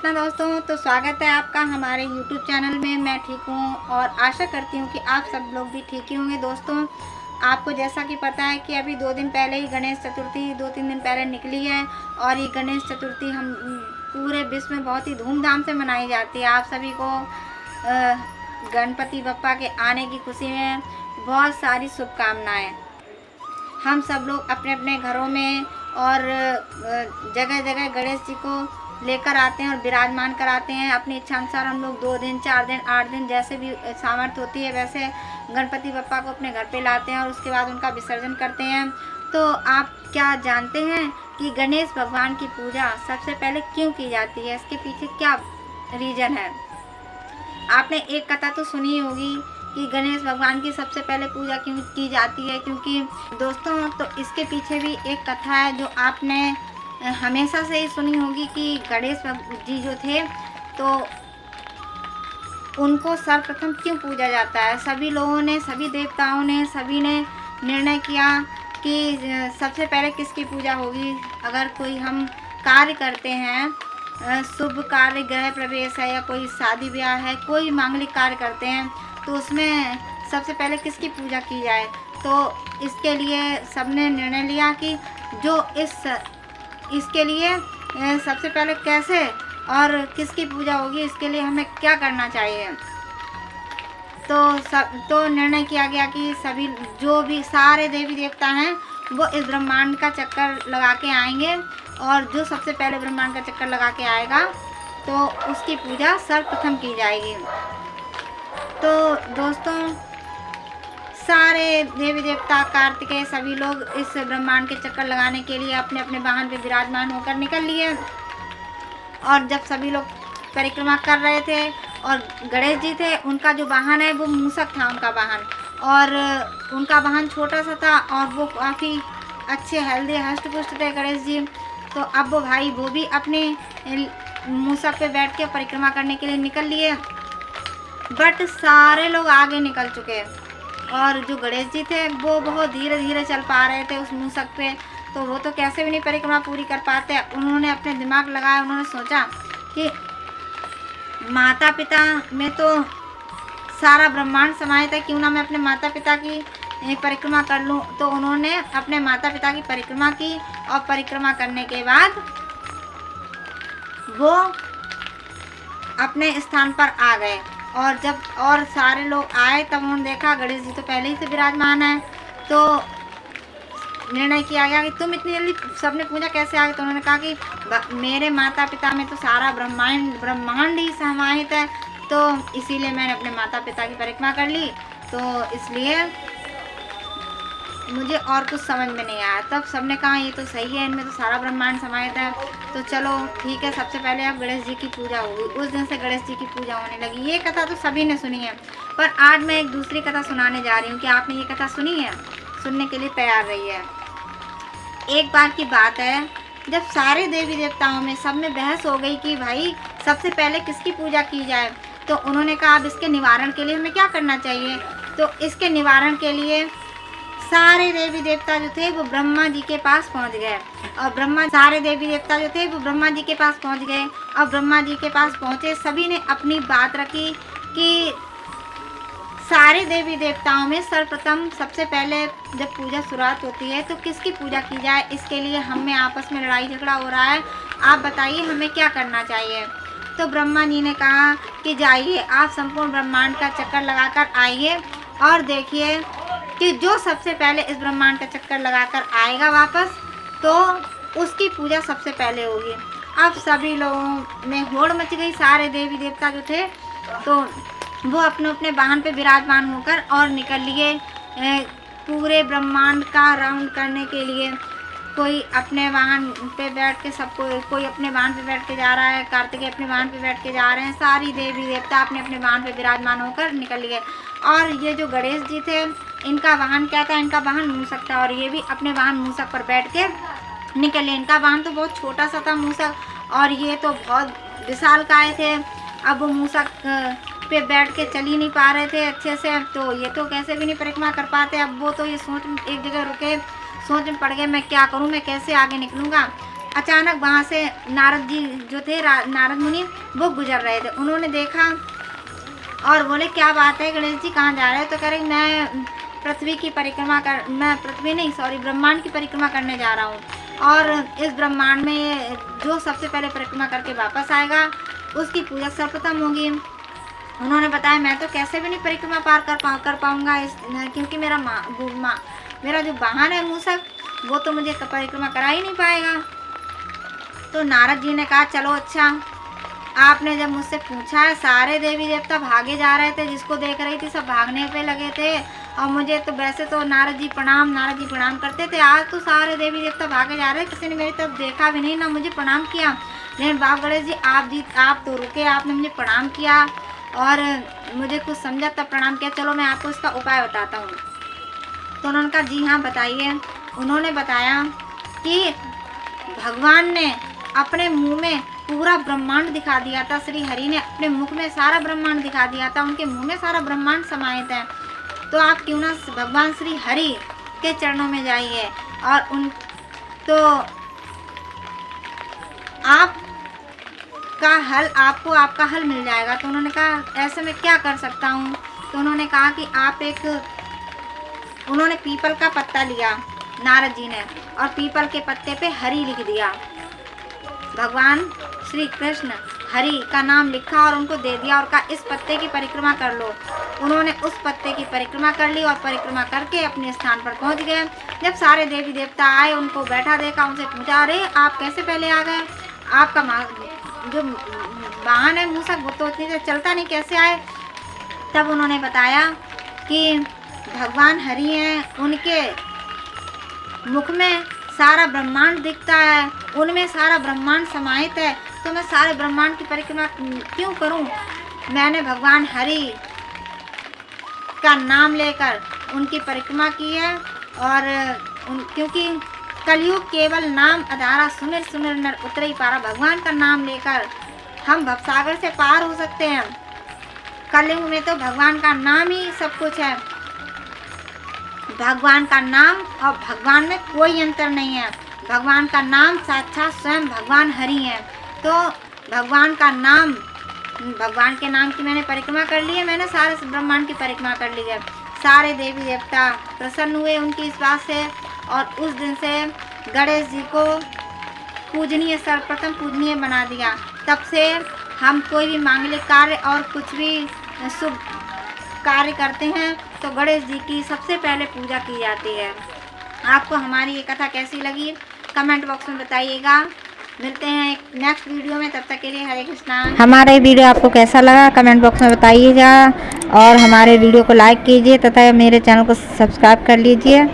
कृष्णा दोस्तों, तो स्वागत है आपका हमारे YouTube चैनल में। मैं ठीक हूँ और आशा करती हूँ कि आप सब लोग भी ठीक ही होंगे। दोस्तों, आपको जैसा कि पता है कि अभी 2 दिन पहले ही गणेश चतुर्थी 2-3 दिन पहले निकली है और ये गणेश चतुर्थी हम पूरे विश्व में बहुत ही धूमधाम से मनाई जाती है। आप सभी को गणपति बप्पा के आने की खुशी में बहुत सारी शुभकामनाएँ। हम सब लोग अपने अपने घरों में और जगह जगह गणेश जी को लेकर आते हैं और विराजमान कराते हैं। अपनी इच्छा अनुसार हम लोग 2 दिन, 4 दिन, 8 दिन जैसे भी सामर्थ्य होती है वैसे गणपति बप्पा को अपने घर पे लाते हैं और उसके बाद उनका विसर्जन करते हैं। तो आप क्या जानते हैं कि गणेश भगवान की पूजा सबसे पहले क्यों की जाती है? इसके पीछे क्या रीज़न है? आपने एक कथा तो सुनी होगी कि गणेश भगवान की सबसे पहले पूजा क्यों की जाती है, क्योंकि दोस्तों तो इसके पीछे भी एक कथा है जो आपने हमेशा से ही सुनी होगी कि गणेश जी जो थे तो उनको सर्वप्रथम क्यों पूजा जाता है। सभी लोगों ने, सभी देवताओं ने, सभी ने निर्णय किया कि सबसे पहले किसकी पूजा होगी। अगर कोई हम कार्य करते हैं, शुभ कार्य, गृह प्रवेश है या कोई शादी ब्याह है, कोई मांगलिक कार्य करते हैं तो उसमें सबसे पहले किसकी पूजा की जाए। तो इसके लिए सबने निर्णय लिया कि जो इसके लिए सबसे पहले कैसे और किसकी पूजा होगी, इसके लिए हमें क्या करना चाहिए। तो निर्णय किया गया कि सभी जो भी सारे देवी देवता हैं वो इस ब्रह्मांड का चक्कर लगा के आएंगे और जो सबसे पहले ब्रह्मांड का चक्कर लगा के आएगा तो उसकी पूजा सर्वप्रथम की जाएगी। तो दोस्तों, सारे देवी देवता, कार्तिकेय, सभी लोग इस ब्रह्मांड के चक्कर लगाने के लिए अपने अपने वाहन पे विराजमान होकर निकल लिए। और जब सभी लोग परिक्रमा कर रहे थे और गणेश जी थे, उनका जो वाहन है वो मूषक था उनका वाहन, और उनका वाहन छोटा सा था और वो काफ़ी अच्छे हेल्दी हष्ट पुष्ट थे गणेश जी। तो अब वो भी अपने मूषक पे बैठ के परिक्रमा करने के लिए निकल लिए, बट सारे लोग आगे निकल चुके और जो गणेश जी थे वो बहुत धीरे धीरे चल पा रहे थे उस मूषक पे। तो वो तो कैसे भी नहीं परिक्रमा पूरी कर पाते। उन्होंने अपने दिमाग लगाया, उन्होंने सोचा कि माता पिता में तो सारा ब्रह्मांड समाहित है, क्यों ना मैं अपने माता पिता की परिक्रमा कर लूं। तो उन्होंने अपने माता पिता की परिक्रमा की और परिक्रमा करने के बाद वो अपने स्थान पर आ गए। और जब और सारे लोग आए तब उन्होंने देखा गणेश जी तो पहले ही से विराजमान है। तो निर्णय किया गया कि तुम इतनी जल्दी सबने पूछा कैसे आ गए। तो उन्होंने कहा कि मेरे माता पिता में तो सारा ब्रह्मांड ही समाहित है, तो इसीलिए मैंने अपने माता पिता की परिक्रमा कर ली। तो इसलिए मुझे और कुछ समझ में नहीं आया। तब सबने कहा ये तो सही है, इनमें तो सारा ब्रह्मांड समाहित है, तो चलो ठीक है, सबसे पहले अब गणेश जी की पूजा होगी। उस दिन से गणेश जी की पूजा होने लगी। ये कथा तो सभी ने सुनी है, पर आज मैं एक दूसरी कथा सुनाने जा रही हूँ। कि आपने ये कथा सुनी है? सुनने के लिए तैयार रही है। एक बार की बात है, जब सारे देवी देवताओं में सब में बहस हो गई कि भाई सबसे पहले किसकी पूजा की जाए। तो उन्होंने कहा अब इसके निवारण के लिए हमें क्या करना चाहिए। तो इसके निवारण के लिए सारे देवी देवता जो थे वो ब्रह्मा जी के पास पहुंच गए और सारे देवी देवता जो थे वो ब्रह्मा जी के पास पहुंच गए और ब्रह्मा जी के पास पहुंचे सभी ने अपनी बात रखी कि सारे देवी देवताओं में सर्वप्रथम सबसे पहले जब पूजा शुरुआत होती है तो किसकी पूजा की जाए। इसके लिए हमें आपस में लड़ाई झगड़ा हो रहा है, आप बताइए हमें क्या करना चाहिए। तो ब्रह्मा जी ने कहा कि जाइए आप संपूर्ण ब्रह्मांड का चक्कर लगाकर आइए और देखिए कि जो सबसे पहले इस ब्रह्मांड का चक्कर लगाकर आएगा वापस, तो उसकी पूजा सबसे पहले होगी। अब सभी लोगों में होड़ मच गई। सारे देवी देवता जो थे तो वो अपने अपने वाहन पे विराजमान होकर और निकल लिए पूरे ब्रह्मांड का राउंड करने के लिए। कोई अपने वाहन पे बैठ के कोई अपने वाहन पे बैठ के जा रहा है, कार्तिकेय अपने वाहन पे बैठ के जा रहे हैं, सारी देवी देवता अपने अपने वाहन पे विराजमान होकर निकल लिए। और ये जो गणेश जी थे इनका वाहन क्या था? इनका वाहन मूषक था और ये भी अपने वाहन मूषक पर बैठ के निकले। इनका वाहन तो बहुत छोटा सा था मूषक, और ये तो बहुत विशालकाय थे। अब वो मूषक पे बैठ के चल ही नहीं पा रहे थे अच्छे से, तो ये तो कैसे भी नहीं परिक्रमा कर पाते। अब वो तो ये एक जगह रुके, सोच में पड़ गए मैं क्या करूं, मैं कैसे आगे निकलूंगा। अचानक वहाँ से नारद जी जो थे, नारद मुनि, वो गुजर रहे थे। उन्होंने देखा और बोले क्या बात है गणेश जी, कहाँ जा रहे हैं? तो कह रहे मैं पृथ्वी की परिक्रमा कर, मैं पृथ्वी नहीं सॉरी ब्रह्मांड की परिक्रमा करने जा रहा हूँ, और इस ब्रह्मांड में जो सबसे पहले परिक्रमा करके वापस आएगा उसकी पूजा सर्वप्रथम होगी। उन्होंने बताया मैं तो कैसे भी नहीं परिक्रमा पार कर पाऊँगा, इस क्योंकि मेरा जो वाहन है मूषक, वो तो मुझे परिक्रमा करा ही नहीं पाएगा। तो नारद जी ने कहा चलो अच्छा, आपने जब मुझसे पूछा है, सारे देवी देवता भागे जा रहे थे, जिसको देख रही थी सब भागने पे लगे थे, और मुझे तो वैसे तो नारद जी प्रणाम करते थे, आज तो सारे देवी देवता भागे जा रहे, किसी ने मेरी तरफ देखा भी नहीं, ना मुझे प्रणाम किया। लेकिन बाबा गणेश जी आप तो रुके, आपने मुझे प्रणाम किया और मुझे कुछ समझा तब प्रणाम किया, चलो मैं आपको इसका उपाय बताता हूँ। तो उन्होंने कहा जी हाँ बताइए। उन्होंने बताया कि भगवान ने अपने मुंह में पूरा ब्रह्मांड दिखा दिया था, श्री हरि ने अपने मुख में सारा ब्रह्मांड दिखा दिया था, उनके मुंह में सारा ब्रह्मांड समाहित है। तो आप क्यों ना भगवान श्री हरि के चरणों में जाइए और उन तो आपका हल मिल जाएगा। तो उन्होंने कहा ऐसे में क्या कर सकता हूँ? तो उन्होंने कहा कि उन्होंने पीपल का पत्ता लिया नारद जी ने, और पीपल के पत्ते पे हरि लिख दिया, भगवान श्री कृष्ण हरि का नाम लिखा और उनको दे दिया, और कहा इस पत्ते की परिक्रमा कर लो। उन्होंने उस पत्ते की परिक्रमा कर ली और परिक्रमा करके अपने स्थान पर पहुंच गए। जब सारे देवी देवता आए, उनको बैठा देखा, उनसे पूछा अरे आप कैसे पहले आ गए, आपका जो वाहन है मूषक वो तो इतनी देर चलता नहीं, कैसे आए? तब उन्होंने बताया कि भगवान हरि हैं, उनके मुख में सारा ब्रह्मांड दिखता है, उनमें सारा ब्रह्मांड समाहित है, तो मैं सारे ब्रह्मांड की परिक्रमा क्यों करूं? मैंने भगवान हरि का नाम लेकर उनकी परिक्रमा की है, और क्योंकि कलयुग केवल नाम आधारा, सुमिर सुमिर नर उतरे पारा। भगवान का नाम लेकर हम भवसागर से पार हो सकते हैं। कलयुग में तो भगवान का नाम ही सब कुछ है, भगवान का नाम और भगवान में कोई अंतर नहीं है। भगवान का नाम साक्षात स्वयं भगवान हरि हैं। तो भगवान के नाम की मैंने परिक्रमा कर ली है, मैंने सारे ब्रह्मांड की परिक्रमा कर ली है। सारे देवी देवता प्रसन्न हुए उनकी इस बात से, और उस दिन से गणेश जी को सर्वप्रथम पूजनीय बना दिया। तब से हम कोई भी मांगलिक कार्य और कुछ भी शुभ कार्य करते हैं तो गणेश जी की सबसे पहले पूजा की जाती है। आपको हमारी ये कथा कैसी लगी कमेंट बॉक्स में बताइएगा। मिलते हैं एक नेक्स्ट वीडियो में, तब तक के लिए हरे कृष्णा। हमारा ये वीडियो आपको कैसा लगा कमेंट बॉक्स में बताइएगा, और हमारे वीडियो को लाइक कीजिए तथा मेरे चैनल को सब्सक्राइब कर लीजिए।